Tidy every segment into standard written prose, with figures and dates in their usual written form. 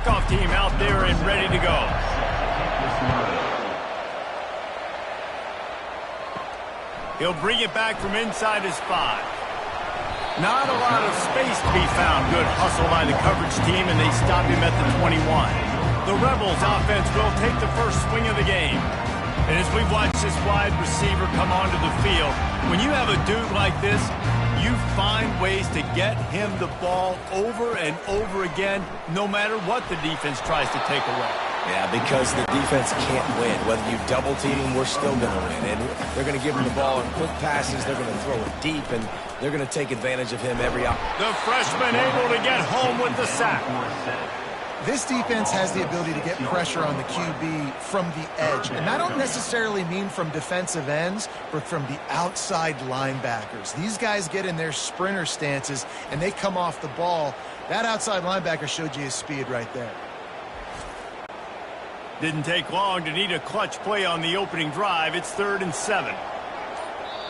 kickoff team out there and ready to go. He'll bring it back from inside his 5. Not a lot of space to be found. Good hustle by the coverage team, and they stop him at the 21. The Rebels offense will take the first swing of the game. And as we watch this wide receiver come onto the field, when you have a dude like this, you find ways to get him the ball over and over again, no matter what the defense tries to take away. Yeah, because the defense can't win. Whether you double team him, we're still going to win. And they're going to give him the ball in quick passes. They're going to throw it deep, and they're going to take advantage of him every opportunity. The freshman able to get home with the sack. This defense has the ability to get pressure on the QB from the edge. And I don't necessarily mean from defensive ends, but from the outside linebackers. These guys get in their sprinter stances, and they come off the ball. That outside linebacker showed you his speed right there. Didn't take long to need a clutch play on the opening drive. It's 3rd and 7.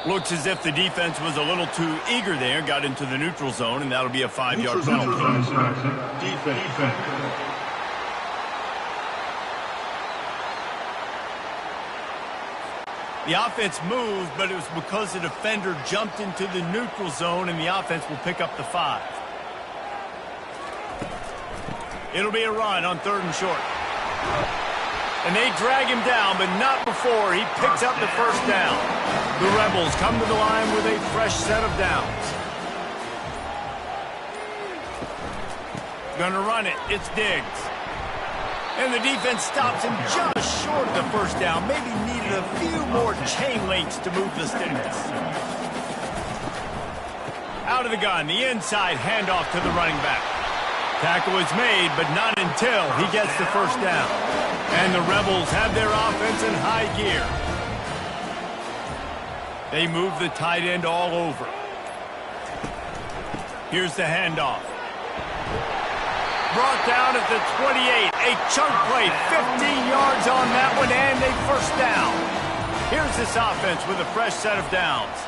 Looks as if the defense was a little too eager there, got into the neutral zone, and that'll be a 5-yard penalty. Defense. The offense moved, but it was because the defender jumped into the neutral zone, and the offense will pick up the 5. It'll be a run on 3rd and short. And they drag him down, but not before he picks up the first down. The Rebels come to the line with a fresh set of downs. Gonna run it. It's Diggs. And the defense stops him just short of the first down. Maybe needed a few more chain links to move the sticks. Out of the gun, the inside handoff to the running back. Tackle is made, but not until he gets the first down. And the Rebels have their offense in high gear. They move the tight end all over. Here's the handoff. Brought down at the 28. A chunk play, 15 yards on that one, and a first down. Here's this offense with a fresh set of downs.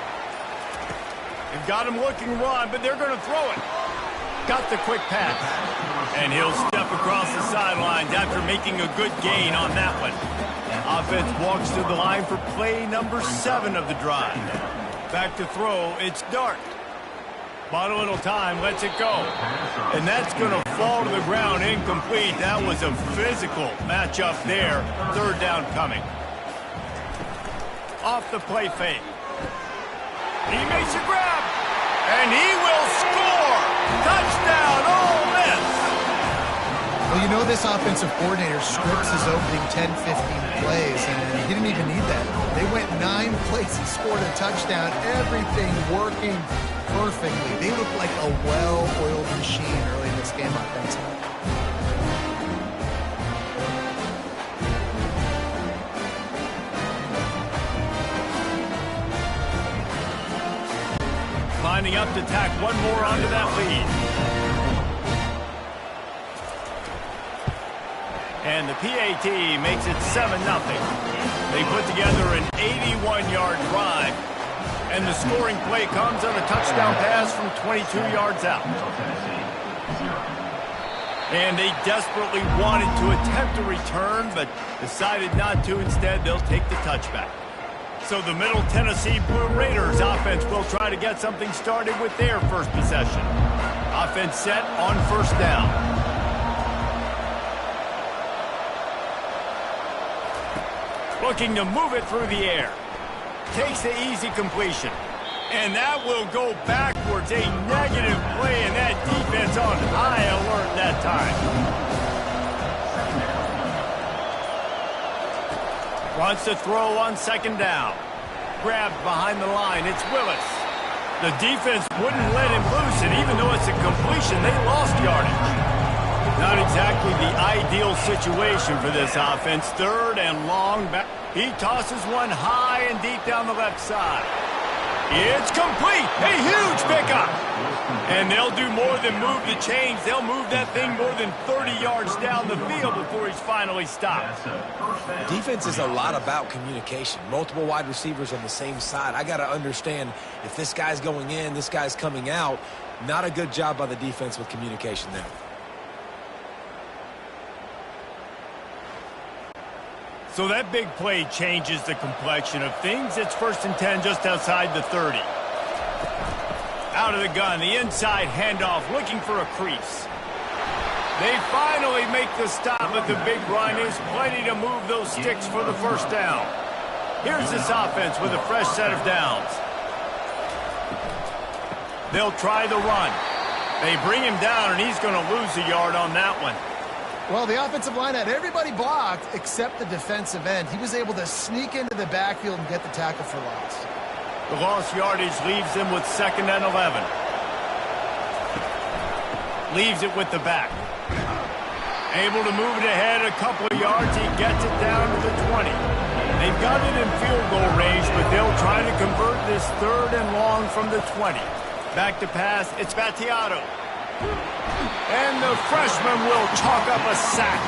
They've got him looking run, but they're going to throw it. Got the quick pass. And he'll step across the sidelines after making a good gain on that one. Offense walks to the line for play number 7 of the drive. Back to throw, it's Dart. Bought a little time, lets it go. And that's going to fall to the ground incomplete. That was a physical matchup there. 3rd down coming. Off the play fake. He makes a grab. And he will score. Touchdown, Ole Miss. Well, you know this offensive coordinator scripts his opening 10, 15 plays, and he didn't even need that. They went 9 plays. He scored a touchdown. Everything working perfectly. They look like a well-oiled machine early in this game offensively. Lining up to tack one more onto that lead. And the PAT makes it 7-0. They put together an 81-yard drive. And the scoring play comes on a touchdown pass from 22 yards out. And they desperately wanted to attempt a return, but decided not to. Instead, they'll take the touchback. So the Middle Tennessee Blue Raiders offense will try to get something started with their first possession. Offense set on first down. Looking to move it through the air. Takes the easy completion. And that will go backwards. A negative play, and that defense on high alert that time. Wants to throw on 2nd down. Grabbed behind the line. It's Willis. The defense wouldn't let him loose, and even though it's a completion, they lost yardage. Not exactly the ideal situation for this offense. 3rd and long back. He tosses one high and deep down the left side. It's complete. A huge pickup. And they'll do more than move the chains. They'll move that thing more than 30 yards down the field before he's finally stopped. Defense is a lot about communication. Multiple wide receivers on the same side. I got to understand if this guy's going in, this guy's coming out. Not a good job by the defense with communication there. So that big play changes the complexion of things. It's 1st and 10 just outside the 30. Out of the gun, the inside handoff, looking for a crease. They finally make the stop, but the big run is plenty to move those sticks for the 1st down. Here's this offense with a fresh set of downs. They'll try the run. They bring him down, and he's going to lose a yard on that one. Well, the offensive line had everybody blocked except the defensive end. He was able to sneak into the backfield and get the tackle for loss. The lost yardage leaves them with 2nd and 11. Leaves it with the back. Able to move it ahead a couple of yards. He gets it down to the 20. They've got it in field goal range, but they'll try to convert this 3rd and long from the 20. Back to pass. It's Battiato. And the freshman will chalk up a sack.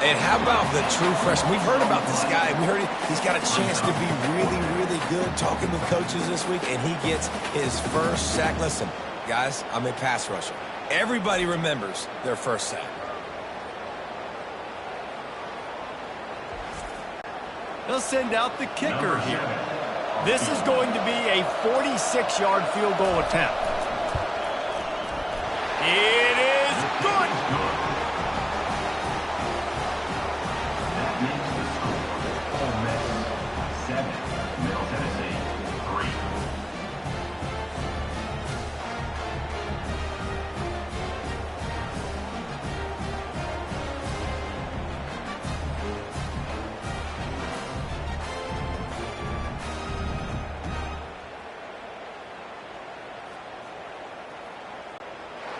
And how about the true freshman? We've heard about this guy. We heard he's got a chance to be really, really good. Talking with coaches this week, and he gets his first sack. Listen, guys, I'm a pass rusher. Everybody remembers their first sack. They'll send out the kicker here. This is going to be a 46-yard field goal attempt. It is good. That makes the score Ole Miss 7, Middle Tennessee 3.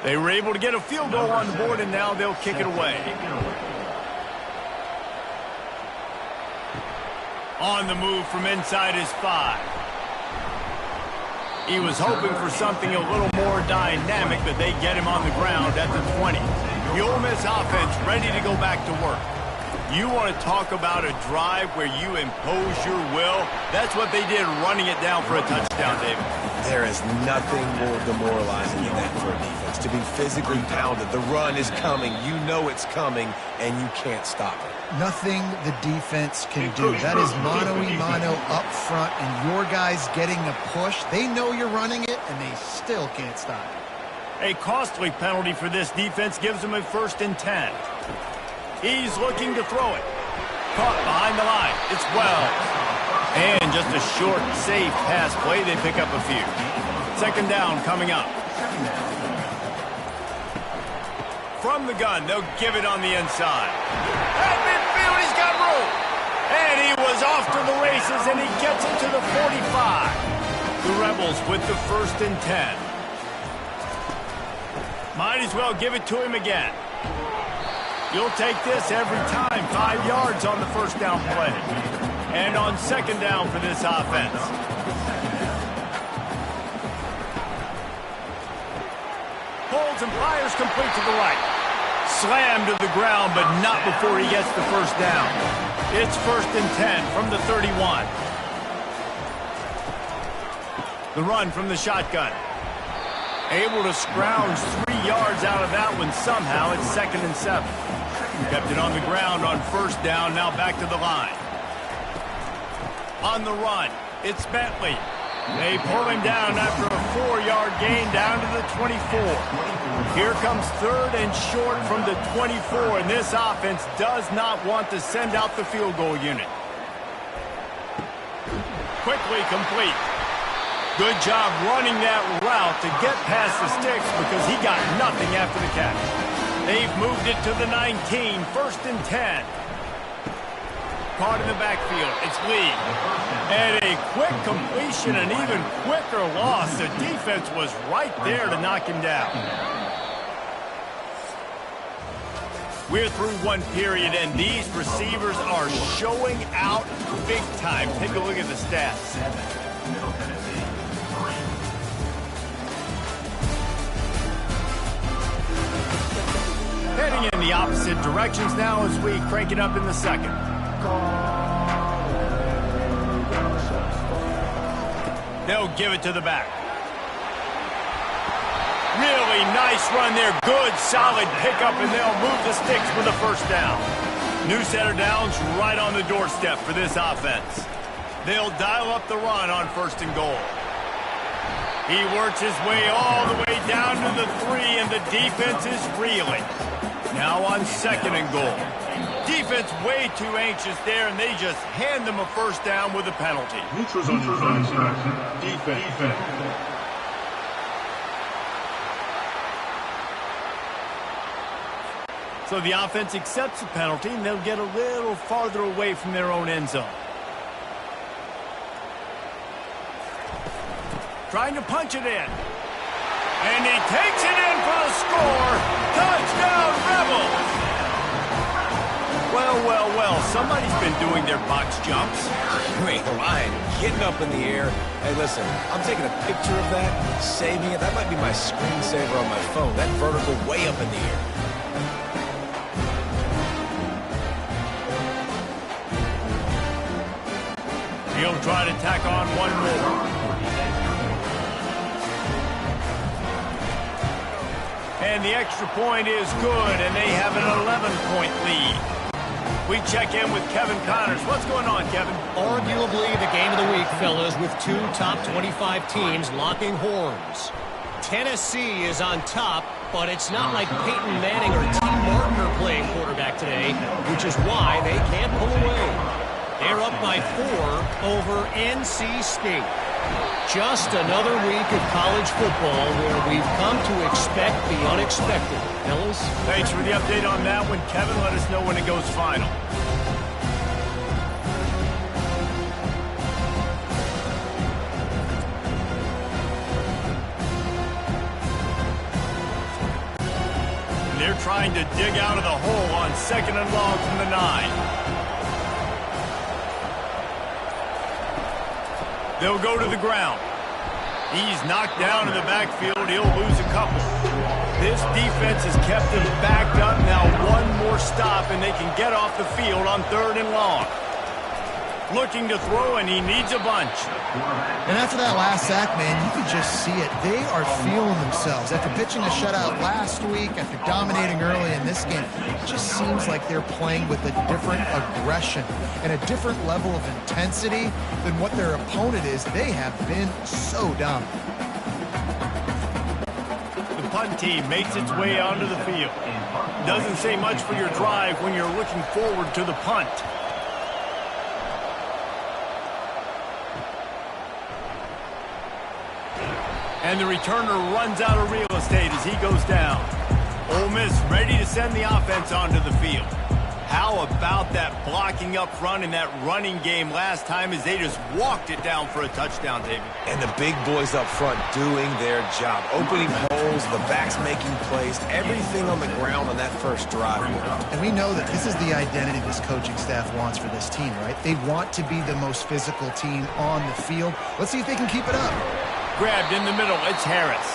They were able to get a field goal on the board, and now they'll kick it away. On the move from inside his 5. He was hoping for something a little more dynamic, but they get him on the ground at the 20. The Ole Miss offense ready to go back to work. You want to talk about a drive where you impose your will? That's what they did, running it down for a touchdown, David. There is nothing more demoralizing than that for a defense. To be physically pounded. The run is coming. You know it's coming, and you can't stop it. Nothing the defense can do. That is mano-a-mano up front, and your guys getting a push. They know you're running it, and they still can't stop it. A costly penalty for this defense gives them a 1st and 10. He's looking to throw it. Caught behind the line. It's Wells. And just a short, safe pass play. They pick up a few. 2nd down coming up. From the gun, they'll give it on the inside. At midfield, he's got room. And he was off to the races, and he gets it to the 45. The Rebels with the 1st and 10. Might as well give it to him again. You'll take this every time. 5 yards on the 1st down play. And on 2nd down for this offense. Holds and fires complete to the right. Slammed to the ground, but not before he gets the 1st down. It's 1st and 10 from the 31. The run from the shotgun. Able to scrounge 3 yards out of that one somehow. It's 2nd and 7. Kept it on the ground on 1st down. Now back to the line. On the run, it's Bentley. They pull him down after a 4-yard gain down to the 24. Here comes 3rd and short from the 24, and this offense does not want to send out the field goal unit. Quickly complete. Good job running that route to get past the sticks because he got nothing after the catch. They've moved it to the 19, 1st and 10. Caught in the backfield, it's Lee. And a quick completion, an even quicker loss. The defense was right there to knock him down. We're through one period, and these receivers are showing out big time. Take a look at the stats. Middle Tennessee 3. Heading in the opposite directions now as we crank it up in the 2nd. They'll give it to the back. Really nice run there. Good, solid pickup, and they'll move the sticks for the 1st down. New set of downs right on the doorstep for this offense. They'll dial up the run on 1st and goal. He works his way all the way down to the 3, and the defense is reeling. Now on 2nd and goal. Defense way too anxious there, and they just hand them a 1st down with a penalty. Neutrals on defense. So the offense accepts the penalty, and they'll get a little farther away from their own end zone. Trying to punch it in. And he takes it in for the score. Touchdown, Rebels! Well, somebody's been doing their box jumps. Great line, getting up in the air. Hey, listen, I'm taking a picture of that, saving it. That might be my screensaver on my phone. That vertical way up in the air. He'll try to tack on one more. And the extra point is good, and they have an 11-point lead. We check in with Kevin Connors. What's going on, Kevin? Arguably the game of the week, fellas, with 2 top 25 teams locking horns. Tennessee is on top, but it's not like Peyton Manning or T. Martin are playing quarterback today, which is why they can't pull away. They're up by 4 over NC State. Just another week of college football where we've come to expect the unexpected. Fellas? Thanks for the update on that one, Kevin. Let us know when it goes final. And they're trying to dig out of the hole on 2nd and long from the 9. They'll go to the ground. He's knocked down in the backfield. He'll lose a couple. This defense has kept him backed up. Now one more stop, and they can get off the field on 3rd and long. Looking to throw, and he needs a bunch. And after that last sack, man, you could just see it. They are feeling themselves. After pitching a shutout last week, after dominating early in this game, it just seems like they're playing with a different aggression and a different level of intensity than what their opponent is. They have been so dominant. The punt team makes its way onto the field. Doesn't say much for your drive when you're looking forward to the punt. And the returner runs out of real estate as he goes down. Ole Miss ready to send the offense onto the field. How about that blocking up front in that running game last time as they just walked it down for a touchdown, David? And the big boys up front doing their job. Opening holes, the backs making plays, everything on the ground on that first drive. And we know that this is the identity this coaching staff wants for this team, right? They want to be the most physical team on the field. Let's see if they can keep it up. Grabbed in the middle, it's Harris.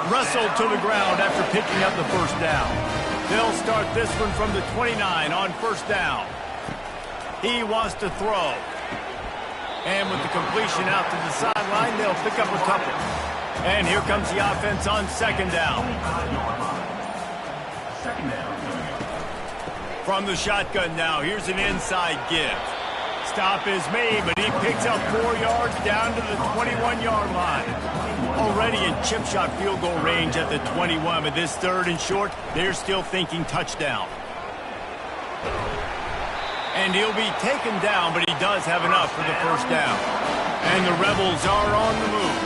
Wrestled to the ground after picking up the 1st down. They'll start this one from the 29 on 1st down. He wants to throw. And with the completion out to the sideline, they'll pick up a couple. And here comes the offense on 2nd down. From the shotgun now, here's an inside give. Stop is made, but he picks up 4 yards down to the 21-yard line. Already in chip shot field goal range at the 21, but this 3rd and short, they're still thinking touchdown. And he'll be taken down, but he does have enough for the 1st down. And the Rebels are on the move.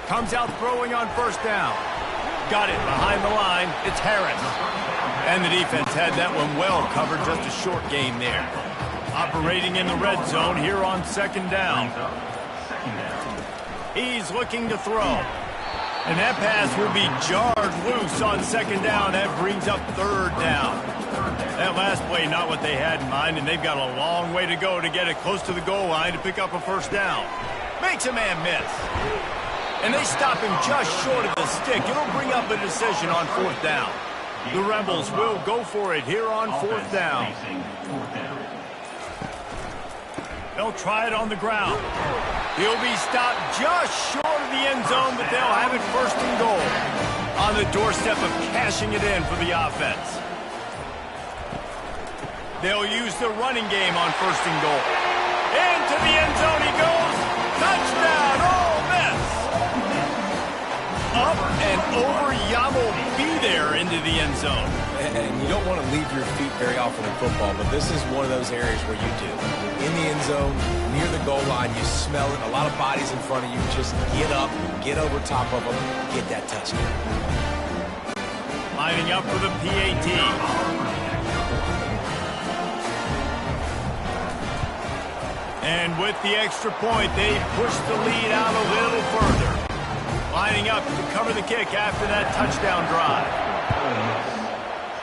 Comes out throwing on 1st down. Got it behind the line. It's Harris. And the defense had that one well covered, just a short gain there. Operating in the red zone here on 2nd down. He's looking to throw. And that pass will be jarred loose on 2nd down. That brings up 3rd down. That last play, not what they had in mind, and they've got a long way to go to get it close to the goal line to pick up a 1st down. Makes a man miss. And they stop him just short of the stick. It'll bring up a decision on 4th down. The Rebels will go for it here on 4th down. They'll try it on the ground. He'll be stopped just short of the end zone, but they'll have it 1st and goal. On on the doorstep of cashing it in for the offense. They'll use the running game on 1st and goal. Into the end zone he goes. Touchdown, Ole Miss. Up and over, Yamo be there into the end zone. And you don't want to leave your feet very often in football, but this is one of those areas where you do. In the end zone, near the goal line, you smell it. A lot of bodies in front of you. Just get up, get over top of them, get that touchdown. Lining up for the PAT. And with the extra point, they push the lead out a little further. Lining up to cover the kick after that touchdown drive.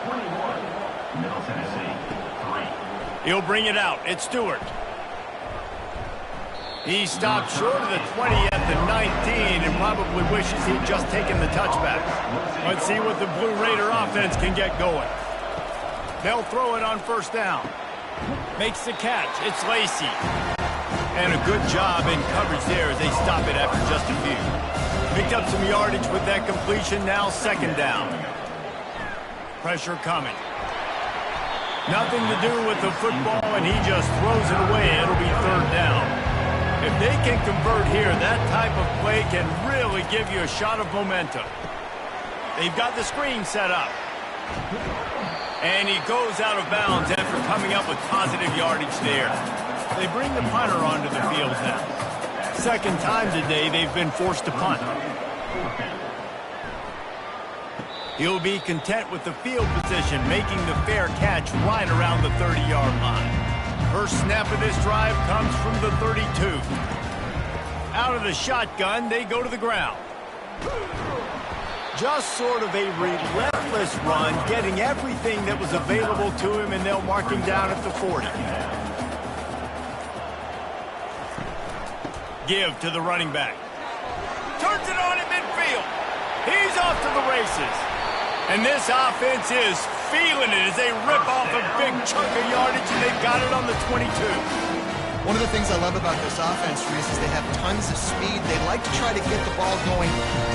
21, Middle Tennessee, 3. He'll bring it out. It's Stewart. He stopped short of the 20 at the 19 and probably wishes he'd just taken the touchback. Let's see what the Blue Raider offense can get going. They'll throw it on 1st down. Makes the catch. It's Lacey. And a good job in coverage there as they stop it after just a few. Picked up some yardage with that completion. Now 2nd down. Pressure coming. Nothing to do with the football, and he just throws it away. It'll be 3rd down. If they can convert here, that type of play can really give you a shot of momentum. They've got the screen set up. And he goes out of bounds after coming up with positive yardage there. They bring the punter onto the field now. 2nd time today they've been forced to punt. He'll be content with the field position, making the fair catch right around the 30-yard line. First snap of this drive comes from the 32. Out of the shotgun, they go to the ground. Just sort of a relentless run, getting everything that was available to him, and they'll mark him down at the 40. Give to the running back. Turns it on in midfield. He's off to the races. And this offense is feeling it as they rip off a big chunk of yardage, and they've got it on the 22. One of the things I love about this offense, Reese, is they have tons of speed. They like to try to get the ball going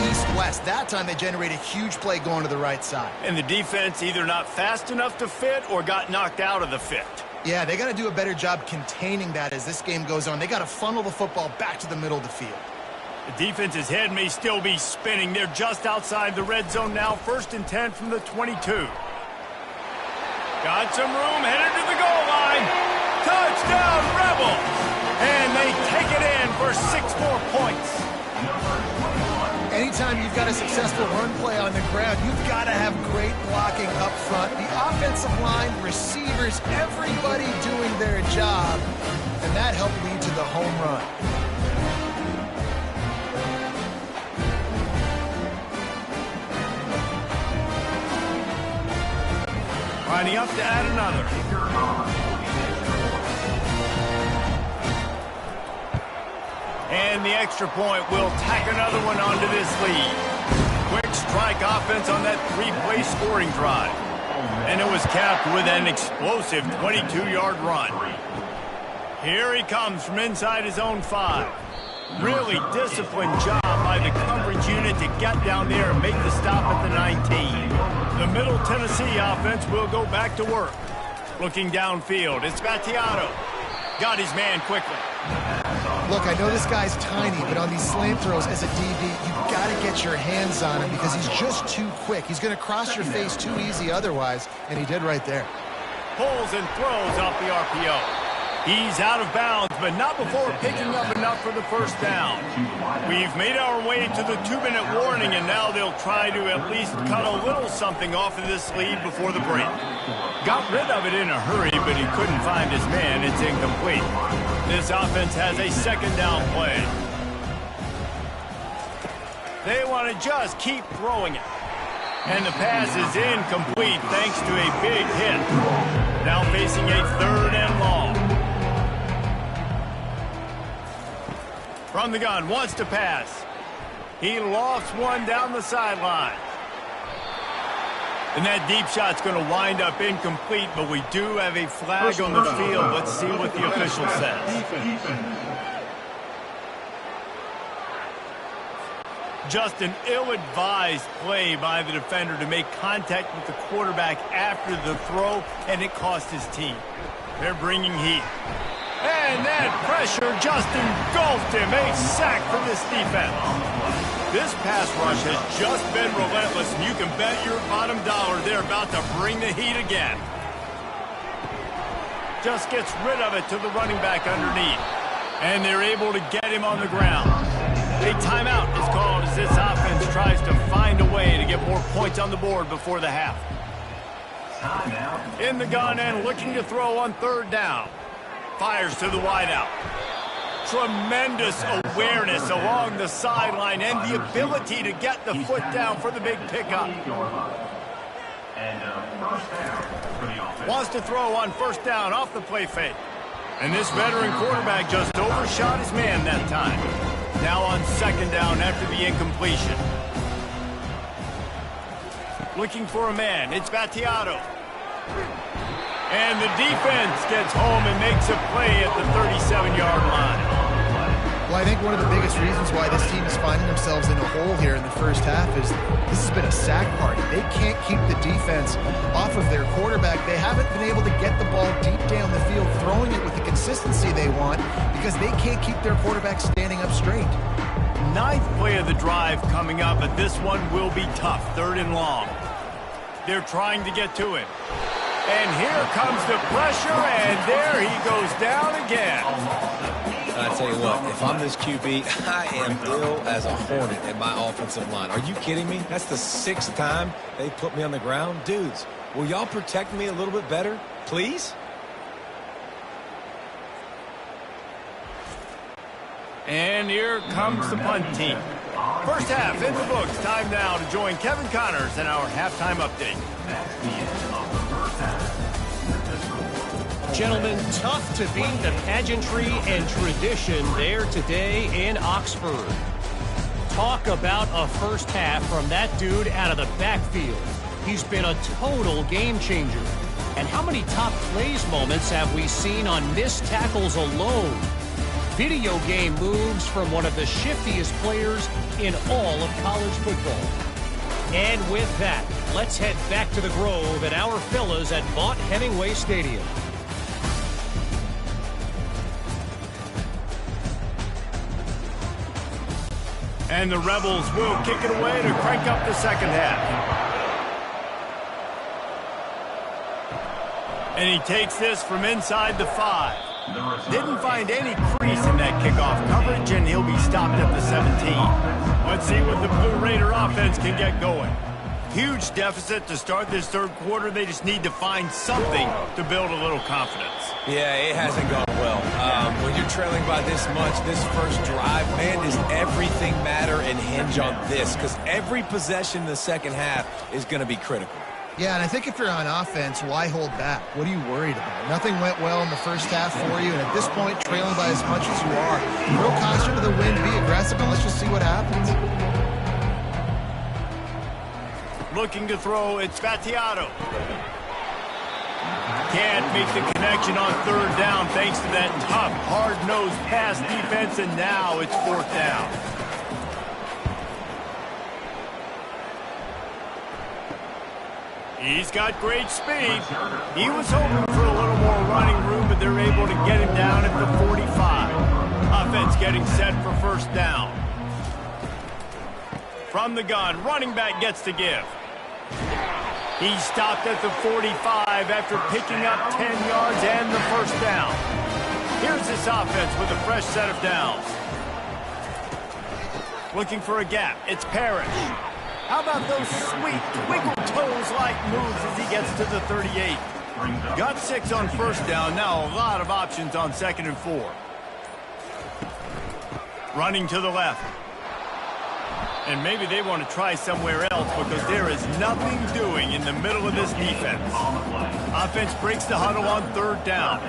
east-west. That time they generate a huge play going to the right side. And the defense either not fast enough to fit or got knocked out of the fit. Yeah, they got to do a better job containing that as this game goes on. They got to funnel the football back to the middle of the field. The defense's head may still be spinning. They're just outside the red zone now. 1st and 10 from the 22. Got some room, headed to the goal line. Touchdown, Rebels! And they take it in for 6 more points. Anytime you've got a successful run play on the ground, you've got to have great blocking up front. The offensive line, receivers, everybody doing their job. And that helped lead to the home run. Lining up to add another. And the extra point will tack another one onto this lead. Quick strike offense on that 3-play scoring drive. And it was capped with an explosive 22-yard run. Here he comes from inside his own 5. Really disciplined job by the coverage unit to get down there and make the stop at the 19. The Middle Tennessee offense will go back to work. Looking downfield, it's Battiato. Got his man quickly. Look, I know this guy's tiny, but on these slant throws as a DB, you've got to get your hands on him because he's just too quick. He's going to cross your face too easy otherwise, and he did right there. Pulls and throws off the RPO. He's out of bounds, but not before picking up enough for the 1st down. We've made our way to the 2-minute warning, and now they'll try to at least cut a little something off of this lead before the break. Got rid of it in a hurry, but he couldn't find his man. It's incomplete. This offense has a 2nd down play. They want to just keep throwing it. And the pass is incomplete thanks to a big hit. Now facing a 3rd and long. From the gun, wants to pass. He lofts one down the sideline. And that deep shot's going to wind up incomplete, but we do have a flag on the field. Let's see what the official says. Just an ill-advised play by the defender to make contact with the quarterback after the throw, and it cost his team. They're bringing heat. And that pressure just engulfed him. A sack for this defense. This pass rush has just been relentless, and you can bet your bottom dollar they're about to bring the heat again. Just gets rid of it to the running back underneath. And they're able to get him on the ground. A timeout is called as this offense tries to find a way to get more points on the board before the half. In the gun and looking to throw on third down. Fires to the wideout. Tremendous awareness along the sideline and the ability to get the foot down for the big pickup. Wants to throw on first down off the play fake. And this veteran quarterback just overshot his man that time. Now on second down after the incompletion. Looking for a man. It's Battiato. And the defense gets home and makes a play at the 37-yard line. Well, I think one of the biggest reasons why this team is finding themselves in a hole here in the first half is this has been a sack party. They can't keep the defense off of their quarterback. They haven't been able to get the ball deep down the field, throwing it with the consistency they want because they can't keep their quarterback standing up straight. Ninth play of the drive coming up, but this one will be tough. Third and long. They're trying to get to it. And here comes the pressure, and there he goes down again. I tell you what, if I'm this QB, I am ill as a hornet at my offensive line. Are you kidding me? That's the 6th time they put me on the ground. Dudes, will y'all protect me a little bit better, please? And here comes the punt team. First half in the books. Time now to join Kevin Connors in our halftime update. Gentlemen, tough to beat the pageantry and tradition there today in Oxford. Talk about a first half from that dude out of the backfield. He's been a total game changer. And how many top plays moments have we seen on missed tackles alone? Video game moves from one of the shiftiest players in all of college football. And with that, let's head back to the Grove and our fellas at Vaught-Hemingway Stadium. And the Rebels will kick it away to crank up the second half. And he takes this from inside the 5. Didn't find any crease in that kickoff coverage, and he'll be stopped at the 17. Let's see what the Blue Raider offense can get going. Huge deficit to start this third quarter. They just need to find something to build a little confidence. Yeah, it hasn't gone well. When you're trailing by this much, this first drive, man, does everything matter and hinge on this? Because every possession in the second half is going to be critical. Yeah, and I think if you're on offense, why hold back? What are you worried about? Nothing went well in the first half for you, and at this point, trailing by as much as you are, real caution to the wind, be aggressive, and let's just see what happens. Looking to throw, it's Battiato. Can't make the connection on third down thanks to that tough, hard-nosed pass defense, and now it's fourth down. He's got great speed. He was hoping for a little more running room, but they're able to get him down at the 45. Offense getting set for first down. From the gun, running back gets to give. He stopped at the 45 after picking up 10 yards and the first down. Here's this offense with a fresh set of downs. Looking for a gap. It's Parrish. How about those sweet twinkle toes-like moves as he gets to the 38? Got 6 on first down. Now a lot of options on 2nd and 4. Running to the left. And maybe they want to try somewhere else because there is nothing doing in the middle of this defense. Offense breaks the huddle on third down.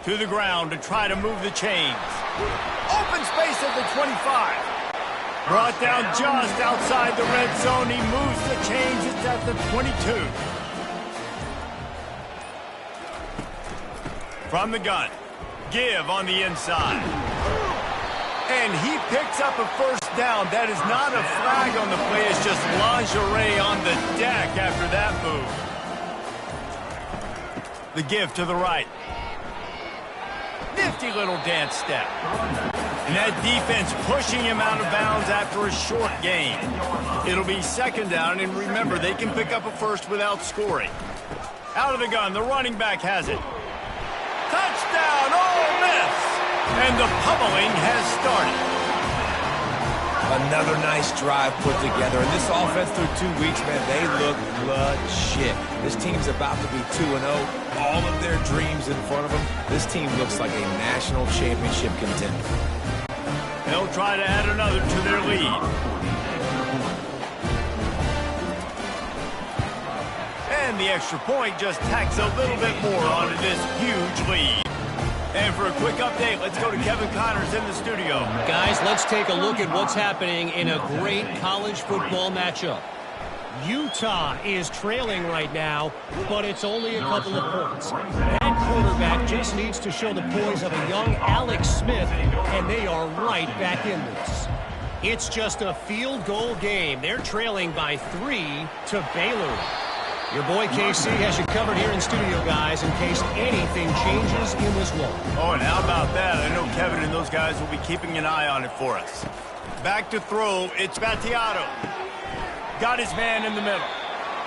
To the ground to try to move the chains. Open space at the 25. Brought down just outside the red zone. He moves the chains. It's at the 22. From the gun. Give on the inside. And he picks up a first down. That is not a flag on the play. It's just lingerie on the deck after that move. The give to the right. Nifty little dance step. And that defense pushing him out of bounds after a short gain. It'll be second down, and remember, they can pick up a first without scoring. Out of the gun, the running back has it. Touchdown, Ole Miss! And the pummeling has started. Another nice drive put together. And this offense through 2 weeks, man, they look legit. This team's about to be 2-0. All of their dreams in front of them. This team looks like a national championship contender. They'll try to add another to their lead. And the extra point just tacks a little bit more onto this huge lead. And for a quick update, let's go to Kevin Connors in the studio. Guys, let's take a look at what's happening in a great college football matchup. Utah is trailing right now, but it's only a couple of points. That quarterback just needs to show the poise of a young Alex Smith, and they are right back in this. It's just a field goal game. They're trailing by 3 to Baylor. Your boy KC has you covered here in studio, guys, in case anything changes in this one. Oh, and how about that? I know Kevin and those guys will be keeping an eye on it for us. Back to throw, it's Battiato. Got his man in the middle.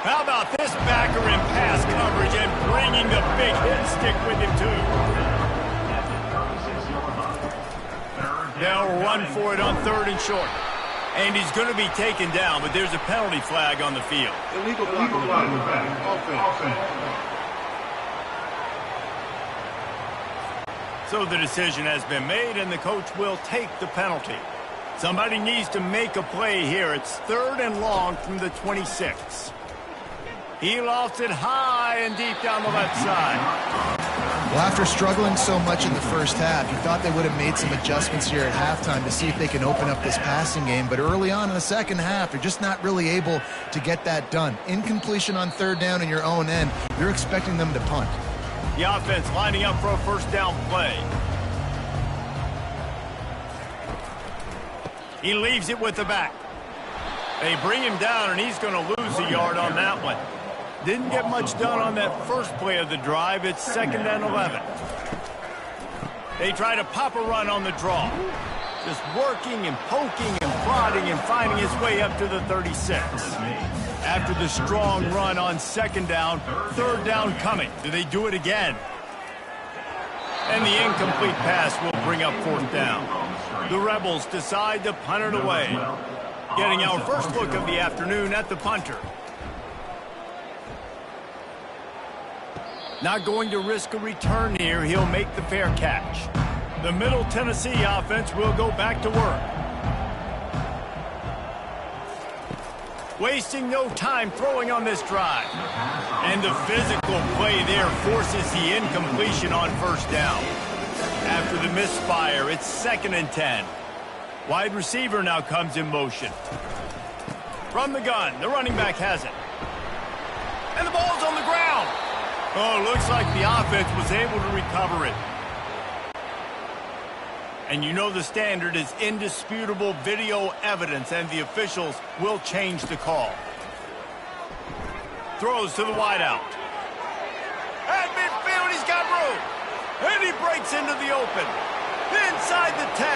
How about this backer in pass coverage and bringing the big hit stick with him, too. They'll run for it on 3rd and short. And he's going to be taken down, but there's a penalty flag on the field. Illegal flag. Offense. So the decision has been made, and the coach will take the penalty. Somebody needs to make a play here. It's 3rd and long from the 26. He lofts it high and deep down the left side. Well, after struggling so much in the first half, you thought they would have made some adjustments here at halftime to see if they can open up this passing game. But early on in the second half, they're just not really able to get that done. Incompletion on 3rd down in your own end, you're expecting them to punt. The offense lining up for a first down play. He leaves it with the back. They bring him down, and he's going to lose a yard on that one. Didn't get much done on that first play of the drive. It's 2nd and 11. They try to pop a run on the draw. Just working and poking and prodding and finding his way up to the 36. After the strong run on 2nd down, 3rd down coming. Do they do it again? And the incomplete pass will bring up 4th down. The Rebels decide to punt it away. Getting our first look of the afternoon at the punter. Not going to risk a return here. He'll make the fair catch. The Middle Tennessee offense will go back to work. Wasting no time throwing on this drive. And the physical play there forces the incompletion on 1st down. After the misfire, it's 2nd and 10. Wide receiver now comes in motion. From the gun, the running back has it. And the ball's on the ground. Oh, looks like the offense was able to recover it. And you know the standard is indisputable video evidence, and the officials will change the call. Throws to the wideout. At midfield, he's got room. And he breaks into the open. Inside the 10.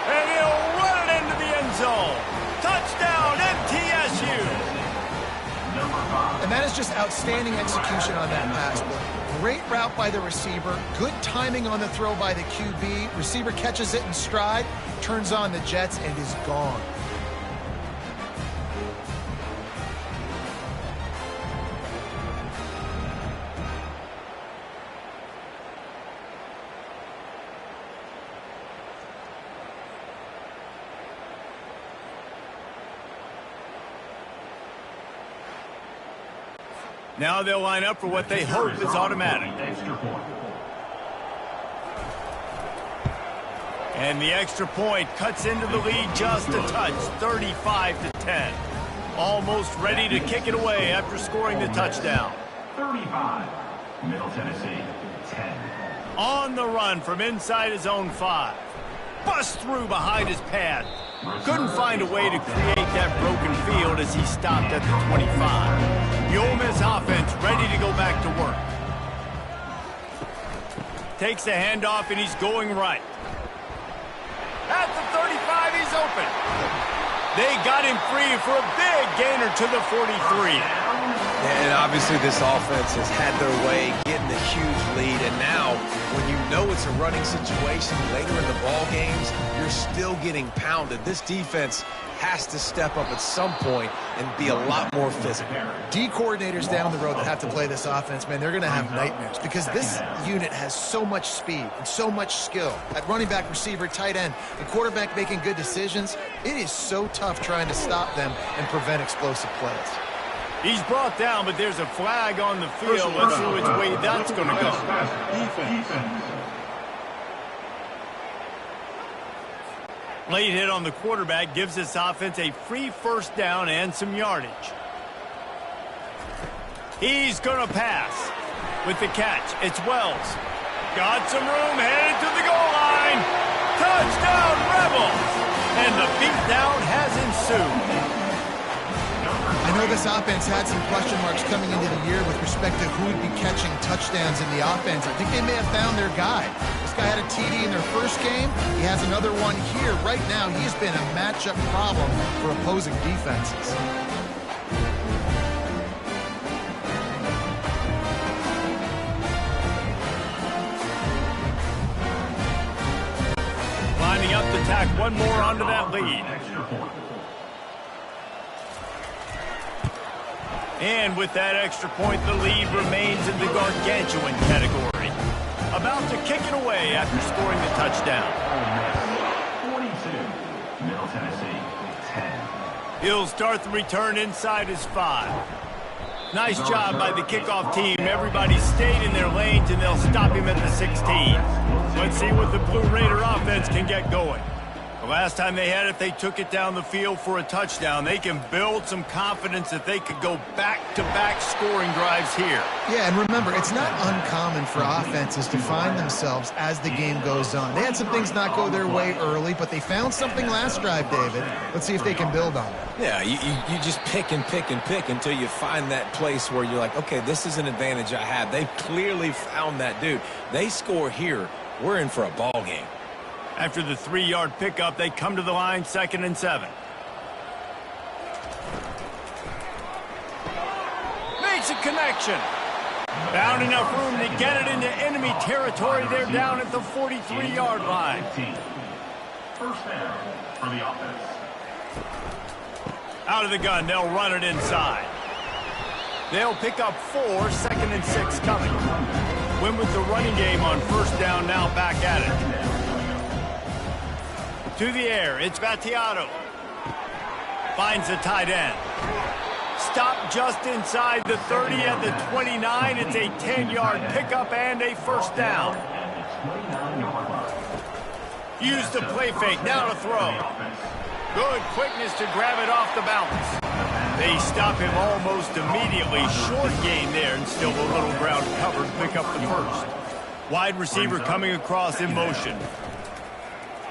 And he'll run it into the end zone. Touchdown, MTSU. And that is just outstanding execution on that pass play. Great route by the receiver. Good timing on the throw by the QB. Receiver catches it in stride, turns on the jets, and is gone. Now they'll line up for what they hope is automatic. And the extra point cuts into the lead just a touch, 35-10. Almost ready to kick it away after scoring the touchdown. 35, Middle Tennessee, 10. On the run from inside his own 5. Busts through behind his pad. Couldn't find a way to create that broken field as he stopped at the 25. The Ole Miss offense ready to go back to work. Takes the handoff and he's going right. At the 35, he's open. They got him free for a big gainer to the 43. And obviously this offense has had their way getting a huge lead. And now, when you know it's a running situation later in the ball games, you're still getting pounded. This defense has to step up at some point and be a lot more physical. D coordinators down the road that have to play this offense, man, they're going to have nightmares because this unit has so much speed and so much skill. At running back, receiver, tight end, the quarterback making good decisions, it is so tough trying to stop them and prevent explosive plays. He's brought down, but there's a flag on the field. Let's see which way that's going to go. Defense. Late hit on the quarterback gives this offense a free first down and some yardage. He's going to pass. With the catch, it's Wells. Got some room, headed to the goal line. Touchdown, Rebels! And the beatdown has ensued. I know this offense had some question marks coming into the year with respect to who would be catching touchdowns in the offense. I think they may have found their guy. This guy had a TD in their first game. He has another one here. Right now, he's been a matchup problem for opposing defenses. Lining up to tack one more onto that lead. And with that extra point, the lead remains in the gargantuan category. About to kick it away after scoring the touchdown. 42, Middle Tennessee, 10. He'll start the return inside his 5. Nice job by the kickoff team. Everybody stayed in their lanes, and they'll stop him at the 16. Let's see what the Blue Raider offense can get going. The last time they had it, they took it down the field for a touchdown. They can build some confidence that they could go back-to-back scoring drives here. Yeah, and remember, it's not uncommon for offenses to find themselves as the game goes on. They had some things not go their way early, but they found something last drive, David. Let's see if they can build on it. Yeah, you just pick and pick and pick until you find that place where you're like, okay, this is an advantage I have. They clearly found that dude. They score here, we're in for a ball game. After the 3-yard pickup, they come to the line, 2nd and 7. Makes a connection. Found enough room to get it into enemy territory. They're down at the 43-yard line. First down for the offense. Out of the gun, they'll run it inside. They'll pick up 4, 2nd and 6 coming. Win with the running game on first down, now back at it. To the air, it's Battiato. Finds the tight end. Stop just inside the 30 at the 29. It's a 10-yard pickup and a first down. Use the play fake, now to throw. Good quickness to grab it off the bounce. They stop him almost immediately. Short gain there and still a little ground covered. Pick up the first. Wide receiver coming across in motion.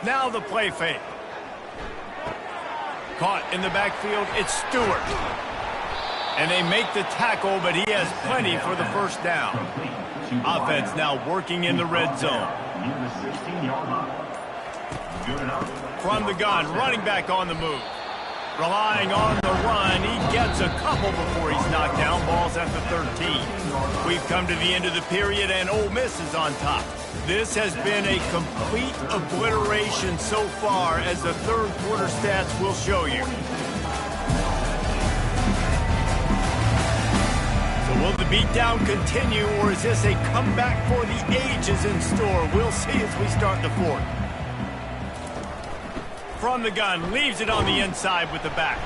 Now the play fake. Caught in the backfield, it's Stewart. And they make the tackle, but he has plenty for the first down. Offense now working in the red zone. From the gun, running back on the move. Relying on the run, he gets a couple before he's knocked down. Ball's at the 13. We've come to the end of the period, and Ole Miss is on top. This has been a complete obliteration so far, as the third quarter stats will show you. So will the beatdown continue, or is this a comeback for the ages in store? We'll see as we start the fourth. From the gun, leaves it on the inside with the back.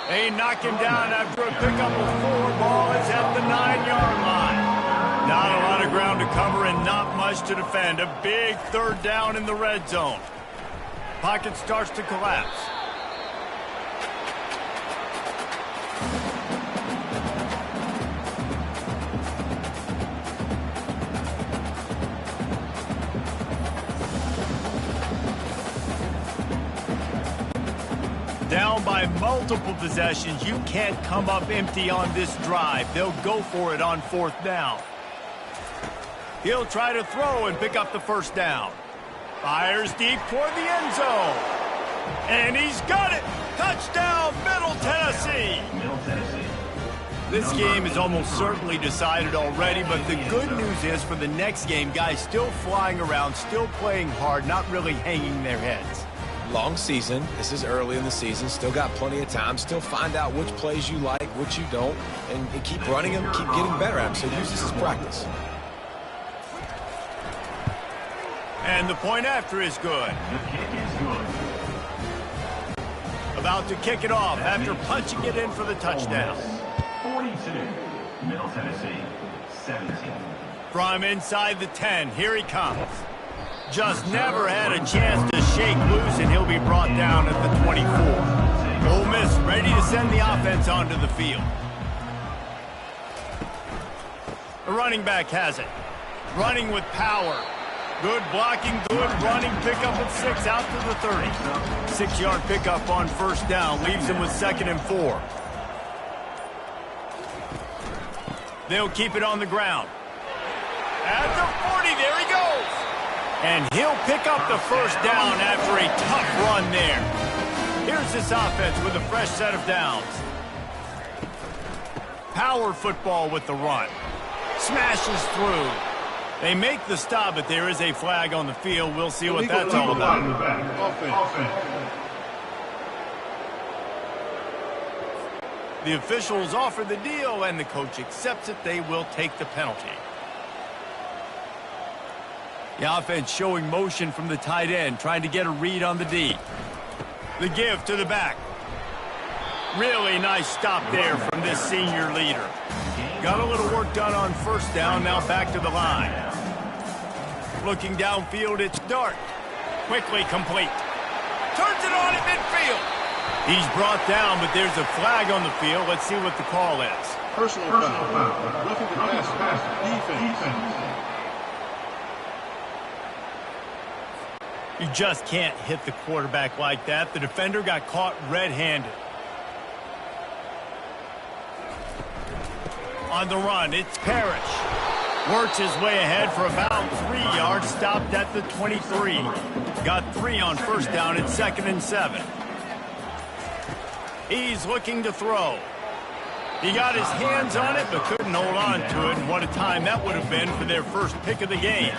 They knock him down after a pickup of 4. Ball is at the 9-yard line. Not a lot of ground to cover and not much to defend. A big third down in the red zone. Pocket starts to collapse. Down by multiple possessions, you can't come up empty on this drive. They'll go for it on 4th down. He'll try to throw and pick up the first down. Fires deep toward the end zone. And he's got it! Touchdown, Middle Tennessee! This game is almost certainly decided already, but the good news is for the next game, guys still flying around, still playing hard, not really hanging their heads. Long season. This is early in the season. Still got plenty of time. Still find out which plays you like, which you don't, and keep running them, keep getting better at them. So use this as practice. And the point after is good. The kick is good. About to kick it off after punching it in for the touchdown. 42, Middle Tennessee, 17. From inside the 10, here he comes. Just never had a chance to shake loose, and he'll be brought down at the 24. Ole Miss ready to send the offense onto the field. The running back has it. Running with power. Good blocking, good running, pickup at 6 out to the 30. 6-yard pickup on 1st down, leaves him with 2nd and 4. They'll keep it on the ground. At the 40, there he goes. And he'll pick up the 1st down after a tough run there. Here's this offense with a fresh set of downs. Power football with the run. Smashes through. They make the stop, but there is a flag on the field. We'll see what that's all about. The officials offer the deal, and the coach accepts it. They will take the penalty. The offense showing motion from the tight end, trying to get a read on the D. The give to the back. Really nice stop there from this senior leader. Got a little work done on 1st down, now back to the line. Looking downfield, it's Dart. Quickly complete. Turns it on at midfield. He's brought down, but there's a flag on the field. Let's see what the call is. Personal foul. Roughing the passer. Defense. You just can't hit the quarterback like that. The defender got caught red-handed. On the run, it's Parrish. Works his way ahead for about 3 yards, stopped at the 23. Got 3 on 1st down at 2nd and 7. He's looking to throw. He got his hands on it, but couldn't hold on to it. And what a time that would have been for their first pick of the game.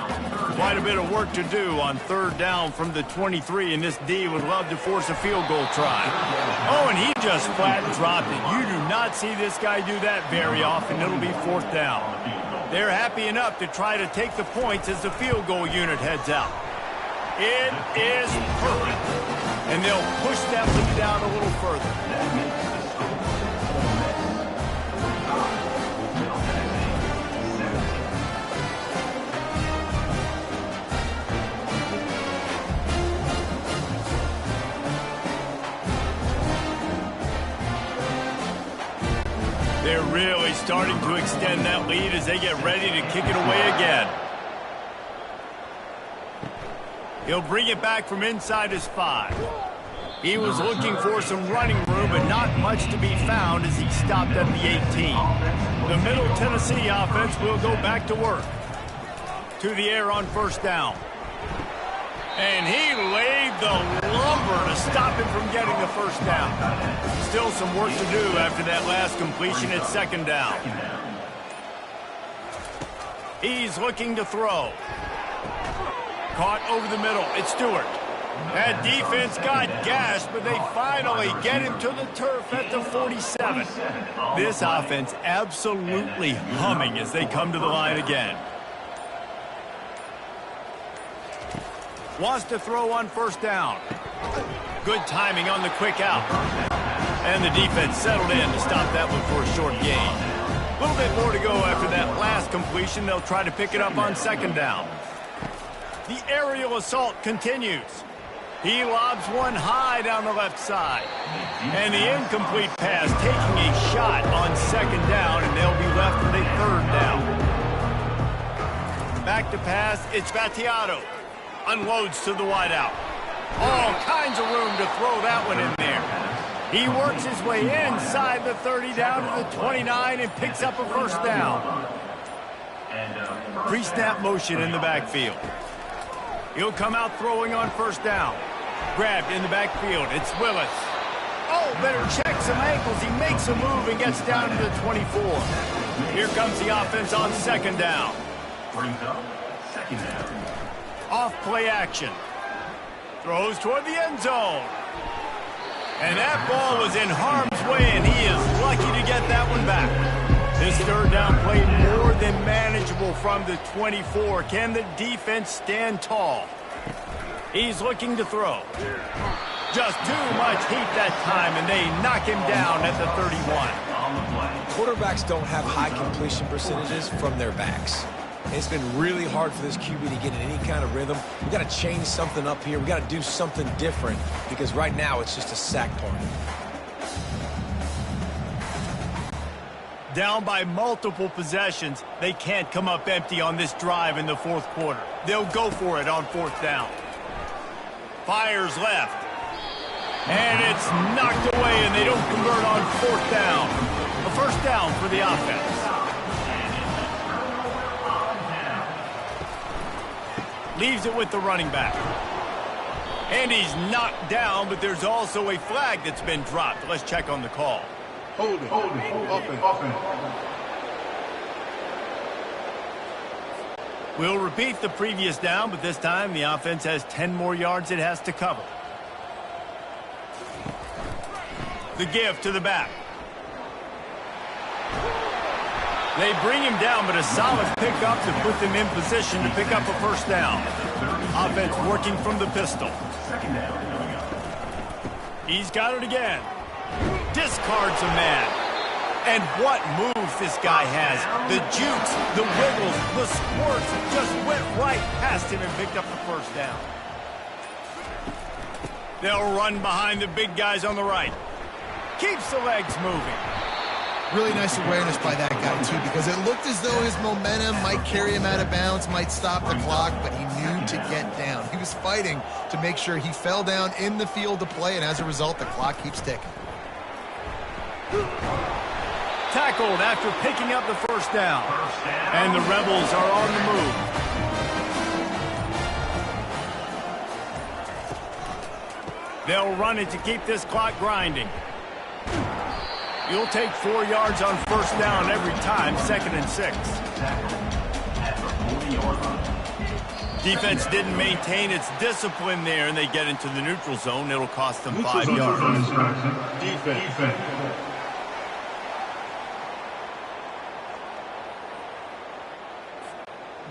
Quite a bit of work to do on 3rd down from the 23, and this D would love to force a field goal try. Oh, and he just flat dropped it. You do not see this guy do that very often. It'll be 4th down. They're happy enough to try to take the points as the field goal unit heads out. It is perfect. And they'll push that lead down a little further. They're really starting to extend that lead as they get ready to kick it away again. He'll bring it back from inside his 5. He was looking for some running room, but not much to be found as he stopped at the 18. The Middle Tennessee offense will go back to work. To the air on 1st down. And he laid the lumber to stop him from getting the 1st down. Still some work to do after that last completion at 2nd down. He's looking to throw. Caught over the middle. It's Stewart. That defense got gashed, but they finally get him to the turf at the 47. This offense absolutely humming as they come to the line again. Wants to throw on 1st down. Good timing on the quick out. And the defense settled in to stop that one for a short gain. A little bit more to go after that last completion. They'll try to pick it up on 2nd down. The aerial assault continues. He lobs one high down the left side. And the incomplete pass taking a shot on 2nd down, and they'll be left with a 3rd down. Back to pass, it's Battiato. Unloads to the wideout. All kinds of room to throw that one in there. He works his way inside the 30 down to the 29 and picks up a first down. Pre-snap motion in the backfield. He'll come out throwing on first down. Grabbed in the backfield. It's Willis. Oh, better check some ankles. He makes a move and gets down to the 24. Here comes the offense on second down. Brings up second down. Off play action. Throws toward the end zone. And that ball was in harm's way, and he is lucky to get that one back. This third down play more than manageable from the 24. Can the defense stand tall? He's looking to throw. Just too much heat that time, and they knock him down at the 31. Quarterbacks don't have high completion percentages from their backs. It's been really hard for this QB to get in any kind of rhythm. We've got to change something up here. We've got to do something different because right now it's just a sack party. Down by multiple possessions, they can't come up empty on this drive in the fourth quarter. They'll go for it on fourth down. Fires left. And it's knocked away, and they don't convert on fourth down. A first down for the offense. Leaves it with the running back. And he's knocked down, but there's also a flag that's been dropped. Let's check on the call. Holding. Offense. We'll repeat the previous down, but this time the offense has 10 more yards it has to cover. The give to the back. They bring him down, but a solid pickup to put them in position to pick up a first down. Offense working from the pistol. He's got it again. Discards a man. And what moves this guy has. The jukes, the wiggles, the squirts just went right past him and picked up the first down. They'll run behind the big guys on the right. Keeps the legs moving. Really nice awareness by that guy, too, because it looked as though his momentum might carry him out of bounds, might stop the clock, but he knew to get down. He was fighting to make sure he fell down in the field to play, and as a result, the clock keeps ticking. Tackled after picking up the first down. And the Rebels are on the move. They'll run it to keep this clock grinding. You'll take 4 yards on first down every time, 2nd and 6. Defense didn't maintain its discipline there, and they get into the neutral zone. It'll cost them 5 yards. Defense.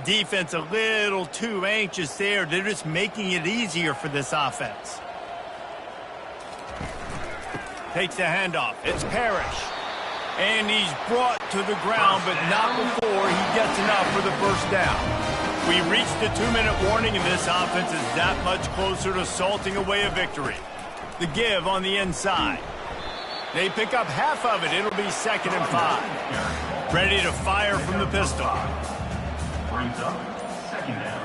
Defense a little too anxious there. They're just making it easier for this offense. Takes the handoff. It's Parrish. And he's brought to the ground, but not before he gets enough for the first down. We reached the 2-minute warning, and this offense is that much closer to salting away a victory. The give on the inside. They pick up half of it. It'll be 2nd and 5. Ready to fire from the pistol. Brings up second down.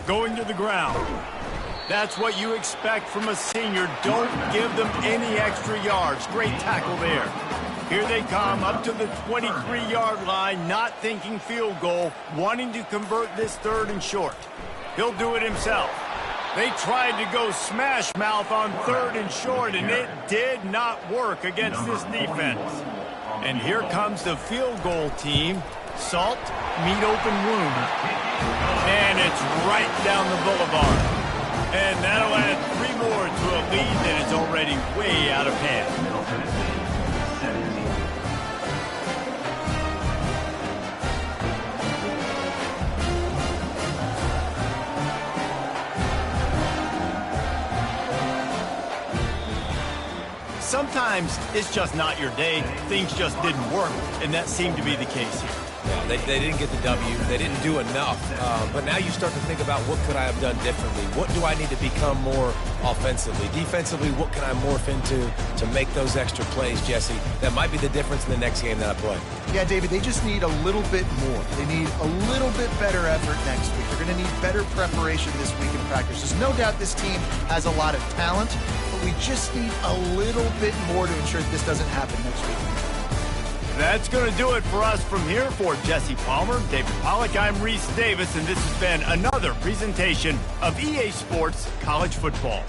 Going to the ground. That's what you expect from a senior. Don't give them any extra yards. Great tackle there. Here they come up to the 23-yard line, not thinking field goal, wanting to convert this 3rd and short. He'll do it himself. They tried to go smash mouth on 3rd and short, and it did not work against this defense. And here comes the field goal team. Salt, meet open wound. And it's right down the boulevard. And that'll add 3 more to a lead that is already way out of hand. Sometimes it's just not your day. Things just didn't work, and that seemed to be the case here. Yeah, they didn't get the W. They didn't do enough. But now you start to think about what could I have done differently? What do I need to become more offensively? Defensively, what can I morph into to make those extra plays, Jesse? That might be the difference in the next game that I play. Yeah, David, they just need a little bit more. They need a little bit better effort next week. They're going to need better preparation this week in practice. There's no doubt this team has a lot of talent, but we just need a little bit more to ensure that this doesn't happen next week. That's going to do it for us from here. For Jesse Palmer, David Pollack, I'm Reese Davis, and this has been another presentation of EA Sports College Football.